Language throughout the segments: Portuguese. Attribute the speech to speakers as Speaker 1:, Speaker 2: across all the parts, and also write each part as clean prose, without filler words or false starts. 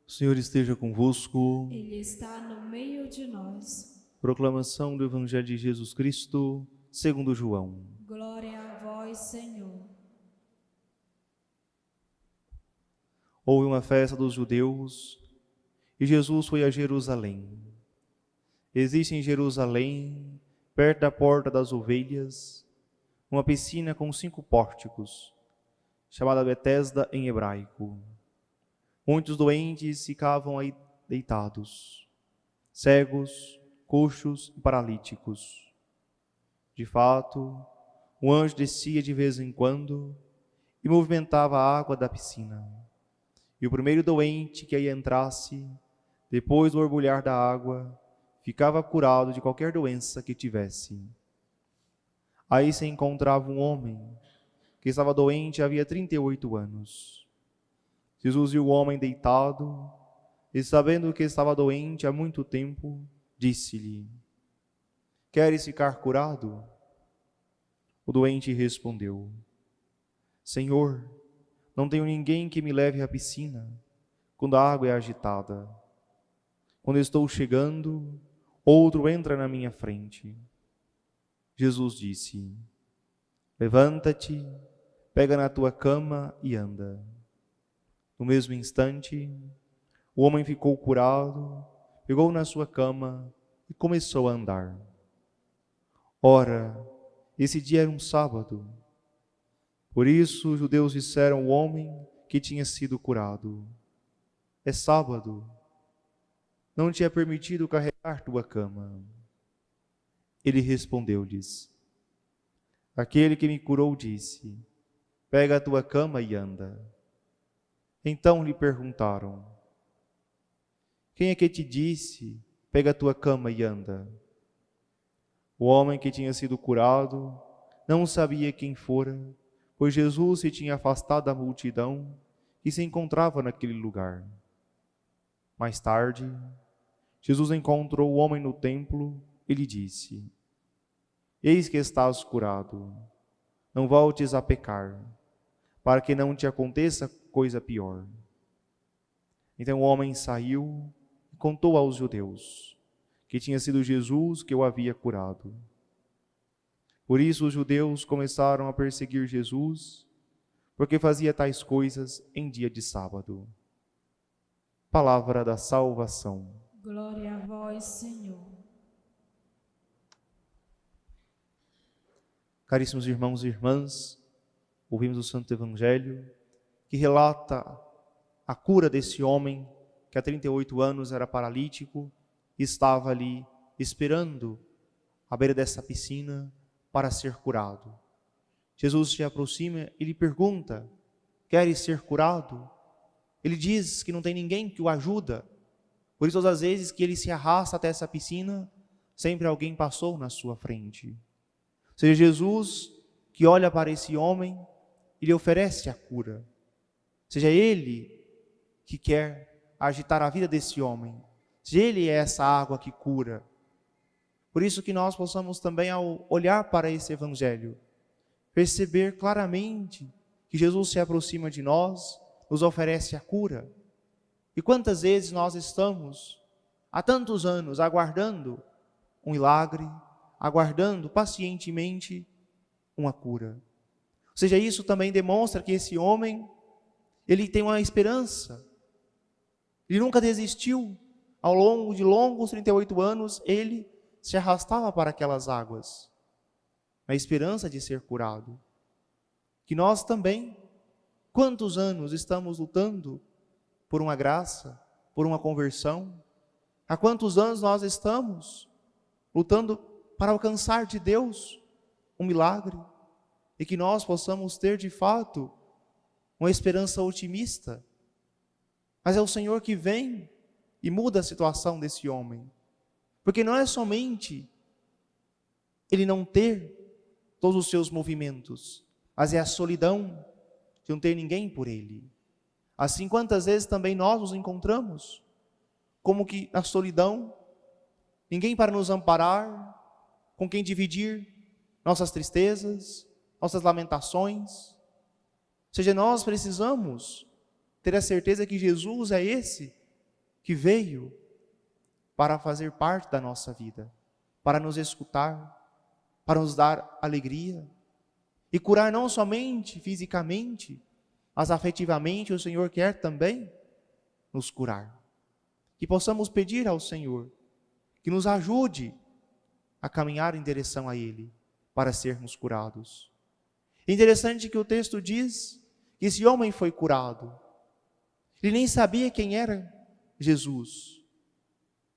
Speaker 1: O Senhor esteja convosco.
Speaker 2: Ele está no meio de nós.
Speaker 1: Proclamação do Evangelho de Jesus Cristo, segundo João.
Speaker 2: Glória a vós, Senhor.
Speaker 1: Houve uma festa dos judeus e Jesus foi a Jerusalém. Existe em Jerusalém, perto da Porta das Ovelhas, uma piscina com 5 pórticos, chamada Betesda em hebraico. Muitos doentes ficavam aí deitados, cegos, coxos e paralíticos. De fato, um anjo descia de vez em quando e movimentava a água da piscina. E o primeiro doente que aí entrasse, depois do borbulhar da água, ficava curado de qualquer doença que tivesse. Aí se encontrava um homem que estava doente havia 38 anos. Jesus viu o homem deitado e, sabendo que estava doente há muito tempo, disse-lhe: "Queres ficar curado?" O doente respondeu: "Senhor, não tenho ninguém que me leve à piscina quando a água é agitada. Quando estou chegando, outro entra na minha frente." Jesus disse: "Levanta-te, pega na tua cama e anda." No mesmo instante, o homem ficou curado, pegou na sua cama e começou a andar. Ora, esse dia era um sábado. Por isso os judeus disseram ao homem que tinha sido curado: "É sábado, não te é permitido carregar tua cama." Ele respondeu-lhes: "Aquele que me curou disse: pega a tua cama e anda." Então lhe perguntaram: "Quem é que te disse: pega a tua cama e anda?" O homem que tinha sido curado não sabia quem fora, pois Jesus se tinha afastado da multidão que se encontrava naquele lugar. Mais tarde, Jesus encontrou o homem no templo e lhe disse: "Eis que estás curado, não voltes a pecar, para que não te aconteça coisa pior." Então o homem saiu e contou aos judeus que tinha sido Jesus que o havia curado. Por isso os judeus começaram a perseguir Jesus, porque fazia tais coisas em dia de sábado. Palavra da salvação.
Speaker 2: Glória a vós, Senhor.
Speaker 1: Caríssimos irmãos e irmãs, ouvimos o Santo Evangelho que relata a cura desse homem que há 38 anos era paralítico e estava ali esperando à beira dessa piscina para ser curado. Jesus se aproxima e lhe pergunta: "Queres ser curado?" Ele diz que não tem ninguém que o ajuda. Por isso, todas as vezes que ele se arrasta até essa piscina, sempre alguém passou na sua frente. Ou seja, Jesus que olha para esse homem e lhe oferece a cura. Seja ele que quer agitar a vida desse homem. Seja ele essa água que cura. Por isso que nós possamos também, ao olhar para esse Evangelho, perceber claramente que Jesus se aproxima de nós, nos oferece a cura. E quantas vezes nós estamos, há tantos anos, aguardando um milagre, aguardando pacientemente uma cura. Ou seja, isso também demonstra que esse homem, ele tem uma esperança. Ele nunca desistiu. Ao longo de longos 38 anos, ele se arrastava para aquelas águas, na esperança de ser curado. Que nós também, quantos anos estamos lutando por uma graça, por uma conversão? Há quantos anos nós estamos lutando para alcançar de Deus um milagre? E que nós possamos ter de fato uma esperança otimista. Mas é o Senhor que vem e muda a situação desse homem. Porque não é somente ele não ter todos os seus movimentos, mas é a solidão de não ter ninguém por ele. Assim, quantas vezes também nós nos encontramos como que na solidão, ninguém para nos amparar, com quem dividir nossas tristezas, nossas lamentações. Ou seja, nós precisamos ter a certeza que Jesus é esse que veio para fazer parte da nossa vida, para nos escutar, para nos dar alegria e curar não somente fisicamente, mas afetivamente o Senhor quer também nos curar. Que possamos pedir ao Senhor que nos ajude a caminhar em direção a Ele, para sermos curados. Interessante que o texto diz que esse homem foi curado. Ele nem sabia quem era Jesus,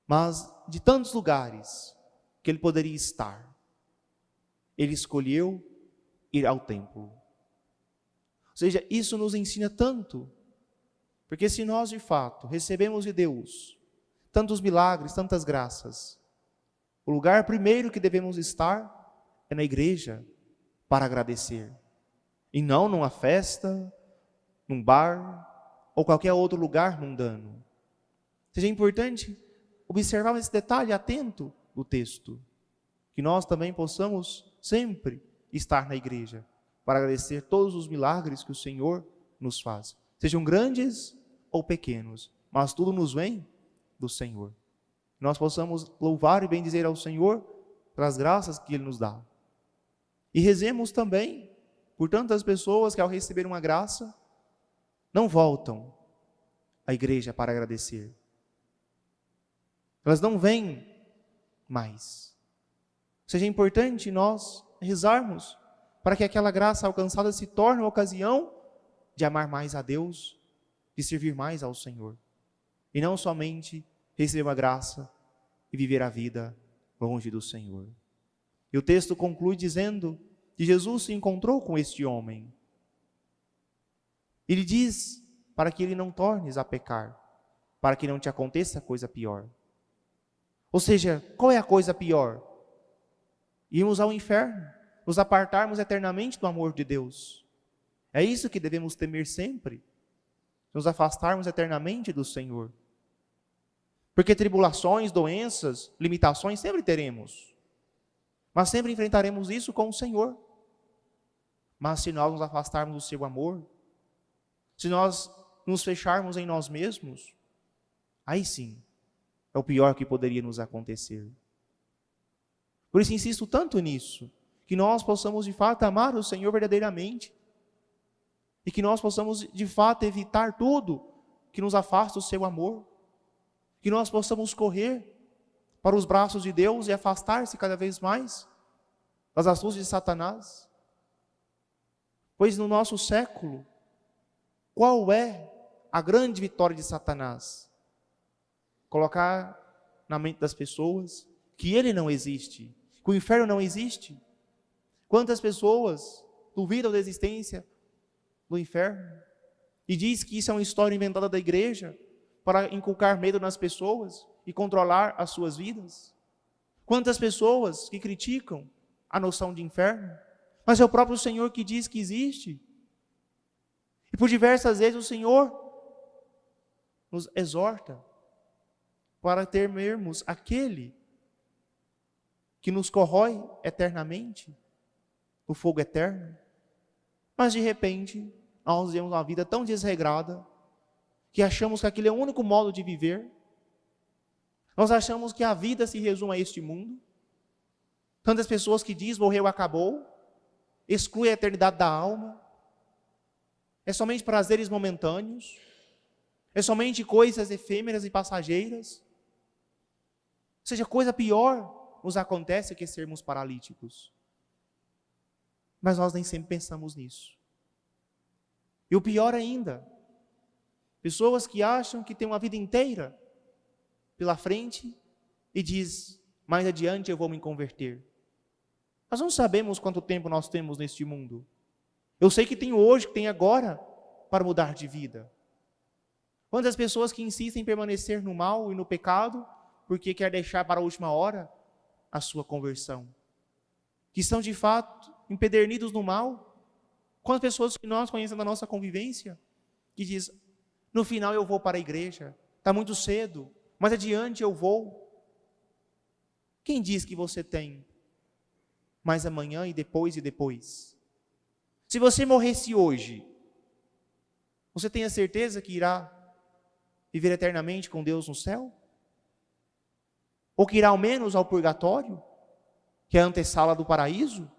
Speaker 1: mas de tantos lugares que ele poderia estar, ele escolheu ir ao templo. Ou seja, isso nos ensina tanto, porque se nós de fato recebemos de Deus tantos milagres, tantas graças, o lugar primeiro que devemos estar é na igreja para agradecer, e não numa festa, num bar ou qualquer outro lugar mundano. Seja importante observar esse detalhe atento do texto, que nós também possamos sempre estar na igreja para agradecer todos os milagres que o Senhor nos faz, sejam grandes ou pequenos, mas tudo nos vem do Senhor. Nós possamos louvar e bendizer ao Senhor pelas graças que Ele nos dá. E rezemos também por tantas pessoas que ao receber uma graça, não voltam à igreja para agradecer. Elas não vêm mais. Seja importante nós rezarmos para que aquela graça alcançada se torne uma ocasião de amar mais a Deus, de servir mais ao Senhor. E não somente receber uma graça e viver a vida longe do Senhor. E o texto conclui dizendo que Jesus se encontrou com este homem. Ele diz para que ele não tornes a pecar, para que não te aconteça coisa pior. Ou seja, qual é a coisa pior? Irmos ao inferno, nos apartarmos eternamente do amor de Deus. É isso que devemos temer sempre, nos afastarmos eternamente do Senhor. Porque tribulações, doenças, limitações sempre teremos, mas sempre enfrentaremos isso com o Senhor. Mas se nós nos afastarmos do seu amor, se nós nos fecharmos em nós mesmos, aí sim, é o pior que poderia nos acontecer. Por isso insisto tanto nisso, que nós possamos de fato amar o Senhor verdadeiramente, e que nós possamos de fato evitar tudo que nos afasta do seu amor, que nós possamos correr para os braços de Deus e afastar-se cada vez mais das astúcias de Satanás. Pois no nosso século, qual é a grande vitória de Satanás? Colocar na mente das pessoas que ele não existe, que o inferno não existe. Quantas pessoas duvidam da existência do inferno e diz que isso é uma história inventada da igreja para inculcar medo nas pessoas e controlar as suas vidas? Quantas pessoas que criticam a noção de inferno, mas é o próprio Senhor que diz que existe. E por diversas vezes o Senhor nos exorta para temermos aquele que nos corrói eternamente, o fogo eterno. Mas de repente, nós vivemos uma vida tão desregrada, que achamos que aquele é o único modo de viver. Nós achamos que a vida se resume a este mundo. Tantas pessoas que dizem, morreu, acabou, exclui a eternidade da alma, é somente prazeres momentâneos, é somente coisas efêmeras e passageiras. Ou seja, coisa pior nos acontece que sermos paralíticos. Mas nós nem sempre pensamos nisso. E o pior ainda, pessoas que acham que têm uma vida inteira pela frente e diz, mais adiante eu vou me converter. Nós não sabemos quanto tempo nós temos neste mundo. Eu sei que tenho hoje, que tenho agora, para mudar de vida. Quantas pessoas que insistem em permanecer no mal e no pecado, porque quer deixar para a última hora a sua conversão. Que estão de fato empedernidos no mal. Quantas pessoas que nós conhecemos da nossa convivência, que diz, no final eu vou para a igreja, está muito cedo, mas adiante eu vou. Quem diz que você tem mais amanhã e depois e depois? Se você morresse hoje, você tem a certeza que irá viver eternamente com Deus no céu? Ou que irá ao menos ao purgatório, que é a antessala do paraíso?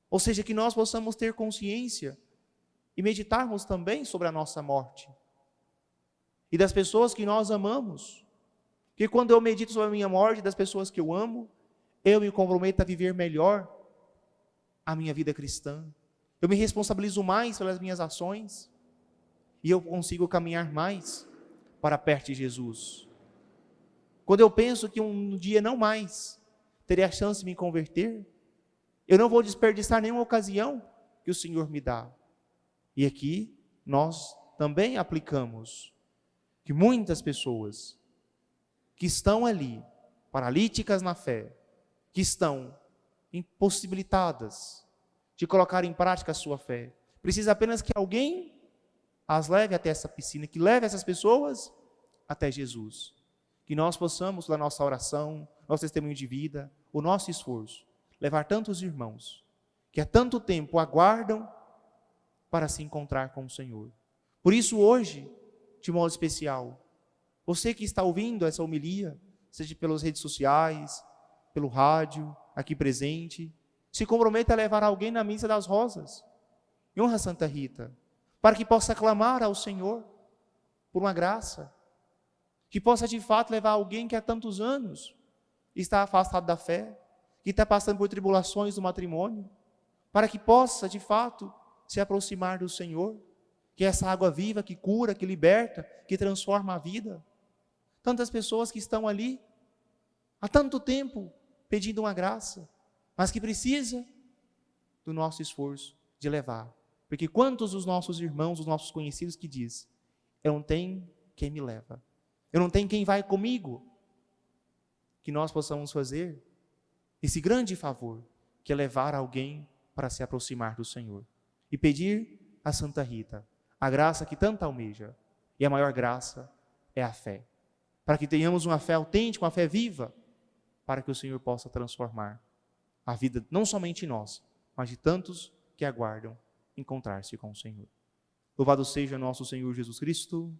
Speaker 1: Ou seja, que nós possamos ter consciência e meditarmos também sobre a nossa morte e das pessoas que nós amamos. Porque quando eu medito sobre a minha morte e das pessoas que eu amo, eu me comprometo a viver melhor a minha vida cristã. Eu me responsabilizo mais pelas minhas ações e eu consigo caminhar mais para perto de Jesus. Quando eu penso que um dia não mais terei a chance de me converter, eu não vou desperdiçar nenhuma ocasião que o Senhor me dá. E aqui nós também aplicamos que muitas pessoas que estão ali, paralíticas na fé, que estão impossibilitadas de colocar em prática a sua fé, precisa apenas que alguém as leve até essa piscina, que leve essas pessoas até Jesus. Que nós possamos, na nossa oração, nosso testemunho de vida, o nosso esforço, levar tantos irmãos que há tanto tempo aguardam para se encontrar com o Senhor. Por isso hoje, de modo especial, você que está ouvindo essa homilia, seja pelas redes sociais, pelo rádio, aqui presente, se comprometa a levar alguém na Missa das Rosas, em honra a Santa Rita, para que possa clamar ao Senhor por uma graça, que possa de fato levar alguém que há tantos anos está afastado da fé, que está passando por tribulações do matrimônio, para que possa de fato se aproximar do Senhor, que é essa água viva que cura, que liberta, que transforma a vida. Tantas pessoas que estão ali há tanto tempo pedindo uma graça, mas que precisa do nosso esforço de levar. Porque quantos dos nossos irmãos, os nossos conhecidos que diz, eu não tenho quem me leva, eu não tenho quem vai comigo, que nós possamos fazer esse grande favor, que é levar alguém para se aproximar do Senhor, e pedir a Santa Rita, a graça que tanto almeja, e a maior graça é a fé, para que tenhamos uma fé autêntica, uma fé viva, para que o Senhor possa transformar a vida, não somente nós, mas de tantos que aguardam encontrar-se com o Senhor. Louvado seja nosso Senhor Jesus Cristo.